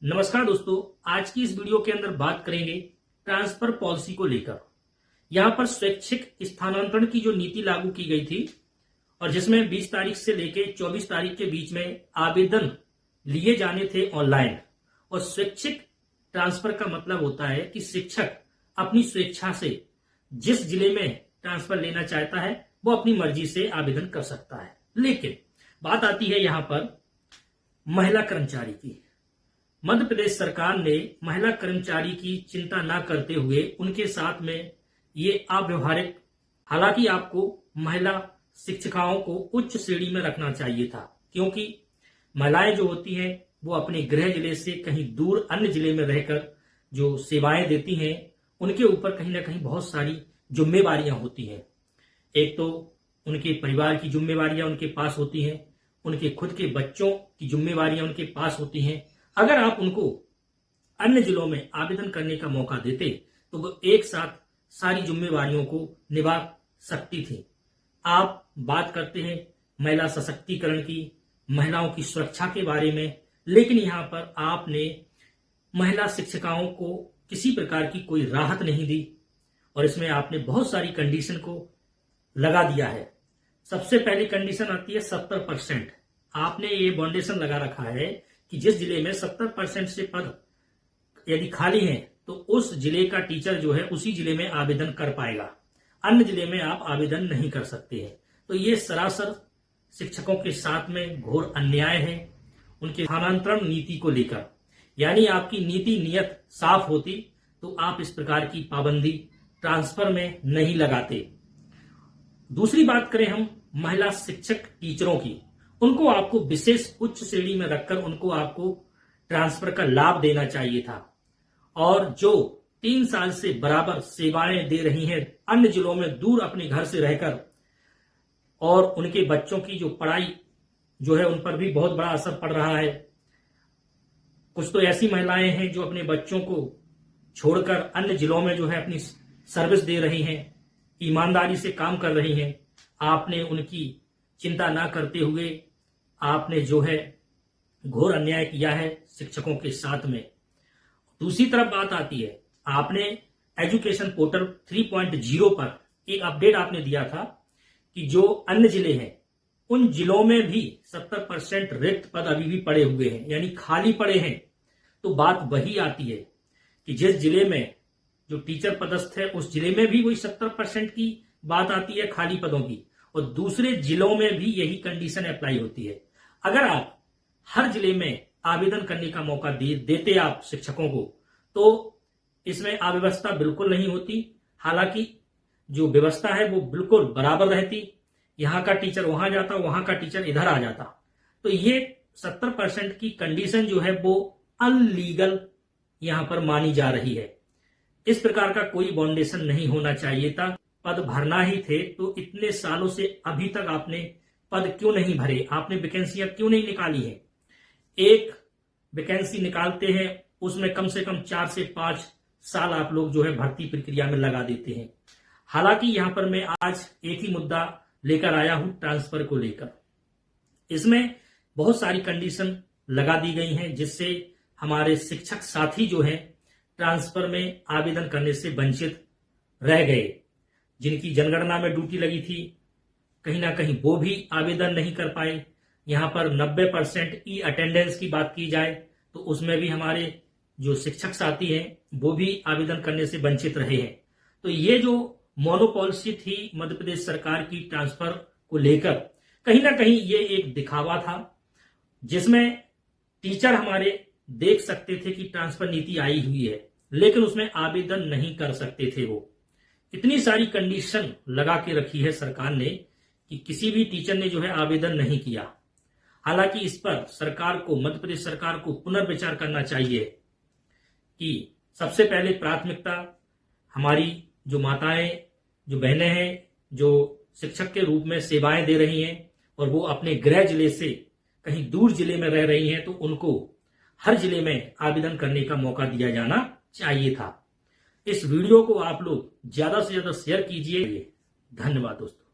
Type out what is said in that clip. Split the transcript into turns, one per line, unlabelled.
नमस्कार दोस्तों, आज की इस वीडियो के अंदर बात करेंगे ट्रांसफर पॉलिसी को लेकर। यहां पर स्वैच्छिक स्थानांतरण की जो नीति लागू की गई थी और जिसमें 20 तारीख से लेकर 24 तारीख के बीच में आवेदन लिए जाने थे ऑनलाइन। और स्वैच्छिक ट्रांसफर का मतलब होता है कि शिक्षक अपनी स्वेच्छा से जिस जिले में ट्रांसफर लेना चाहता है वो अपनी मर्जी से आवेदन कर सकता है। लेकिन बात आती है यहां पर महिला कर्मचारी की। मध्य प्रदेश सरकार ने महिला कर्मचारी की चिंता न करते हुए उनके साथ में ये अव्यवहारिक, हालांकि आपको महिला शिक्षिकाओं को उच्च श्रेणी में रखना चाहिए था, क्योंकि महिलाएं जो होती हैं वो अपने गृह जिले से कहीं दूर अन्य जिले में रहकर जो सेवाएं देती हैं उनके ऊपर कहीं ना कहीं बहुत सारी जिम्मेवारियां होती हैं। एक तो उनके परिवार की जिम्मेवारियां उनके पास होती हैं, उनके खुद के बच्चों की जिम्मेवारियां उनके पास होती हैं। अगर आप उनको अन्य जिलों में आवेदन करने का मौका देते तो वो एक साथ सारी जिम्मेवारियों को निभा सकती थी। आप बात करते हैं महिला सशक्तिकरण की, महिलाओं की सुरक्षा के बारे में, लेकिन यहां पर आपने महिला शिक्षिकाओं को किसी प्रकार की कोई राहत नहीं दी और इसमें आपने बहुत सारी कंडीशन को लगा दिया है। सबसे पहली कंडीशन आती है 70%। आपने ये बाउंडेशन लगा रखा है कि जिस जिले में 70% से पद यदि खाली हैं तो उस जिले का टीचर जो है उसी जिले में आवेदन कर पाएगा, अन्य जिले में आप आवेदन नहीं कर सकते हैं। तो ये सरासर शिक्षकों के साथ में घोर अन्याय है उनके स्थानांतरण नीति को लेकर। यानी आपकी नीति नियत साफ होती तो आप इस प्रकार की पाबंदी ट्रांसफर में नहीं लगाते। दूसरी बात करें हम महिला शिक्षक टीचरों की, उनको आपको विशेष उच्च श्रेणी में रखकर उनको आपको ट्रांसफर का लाभ देना चाहिए था। और जो 3 साल से बराबर सेवाएं दे रही हैं अन्य जिलों में दूर अपने घर से रहकर, और उनके बच्चों की जो पढ़ाई जो है उन पर भी बहुत बड़ा असर पड़ रहा है। कुछ तो ऐसी महिलाएं हैं जो अपने बच्चों को छोड़कर अन्य जिलों में जो है अपनी सर्विस दे रही हैं, ईमानदारी से काम कर रही हैं। आपने उनकी चिंता ना करते हुए आपने जो है घोर अन्याय किया है शिक्षकों के साथ में। दूसरी तरफ बात आती है, आपने एजुकेशन पोर्टल 3.0 पर एक अपडेट आपने दिया था कि जो अन्य जिले हैं उन जिलों में भी 70% रिक्त पद अभी भी पड़े हुए हैं, यानी खाली पड़े हैं। तो बात वही आती है कि जिस जिले में जो टीचर पदस्थ है उस जिले में भी वही 70% की बात आती है खाली पदों की, और दूसरे जिलों में भी यही कंडीशन अप्लाई होती है। अगर आप हर जिले में आवेदन करने का मौका देते आप शिक्षकों को, तो इसमें अव्यवस्था बिल्कुल नहीं होती। हालांकि जो व्यवस्था है वो बिल्कुल बराबर रहती, यहां का टीचर वहां जाता, वहां का टीचर इधर आ जाता। तो ये 70% की कंडीशन जो है वो अनलीगल यहां पर मानी जा रही है। इस प्रकार का कोई बाउंडेशन नहीं होना चाहिए था। पद भरना ही थे तो इतने सालों से अभी तक आपने पद क्यों नहीं भरे, आपने वैकेंसियां क्यों नहीं निकाली है। एक वैकेंसी निकालते हैं उसमें कम से कम 4 से 5 साल आप लोग जो है भर्ती प्रक्रिया में लगा देते हैं। हालांकि यहां पर मैं आज एक ही मुद्दा लेकर आया हूं ट्रांसफर को लेकर। इसमें बहुत सारी कंडीशन लगा दी गई हैं जिससे हमारे शिक्षक साथी जो है ट्रांसफर में आवेदन करने से वंचित रह गए। जिनकी जनगणना में ड्यूटी लगी थी कहीं ना कहीं वो भी आवेदन नहीं कर पाए। यहां पर 90% ई अटेंडेंस की बात की जाए तो उसमें भी हमारे जो शिक्षक साथी हैं वो भी आवेदन करने से वंचित रहे हैं। तो ये जो मोनोपॉलिसी थी मध्य प्रदेश सरकार की ट्रांसफर को लेकर, कहीं ना कहीं ये एक दिखावा था जिसमें टीचर हमारे देख सकते थे कि ट्रांसफर नीति आई हुई है लेकिन उसमें आवेदन नहीं कर सकते थे। वो इतनी सारी कंडीशन लगा के रखी है सरकार ने कि किसी भी टीचर ने जो है आवेदन नहीं किया। हालांकि इस पर सरकार को, मध्य प्रदेश सरकार को पुनर्विचार करना चाहिए कि सबसे पहले प्राथमिकता हमारी जो माताएं, जो बहनें हैं, जो शिक्षक के रूप में सेवाएं दे रही हैं और वो अपने गृह जिले से कहीं दूर जिले में रह रही हैं, तो उनको हर जिले में आवेदन करने का मौका दिया जाना चाहिए था। इस वीडियो को आप लोग ज्यादा से ज्यादा शेयर कीजिए। धन्यवाद दोस्तों।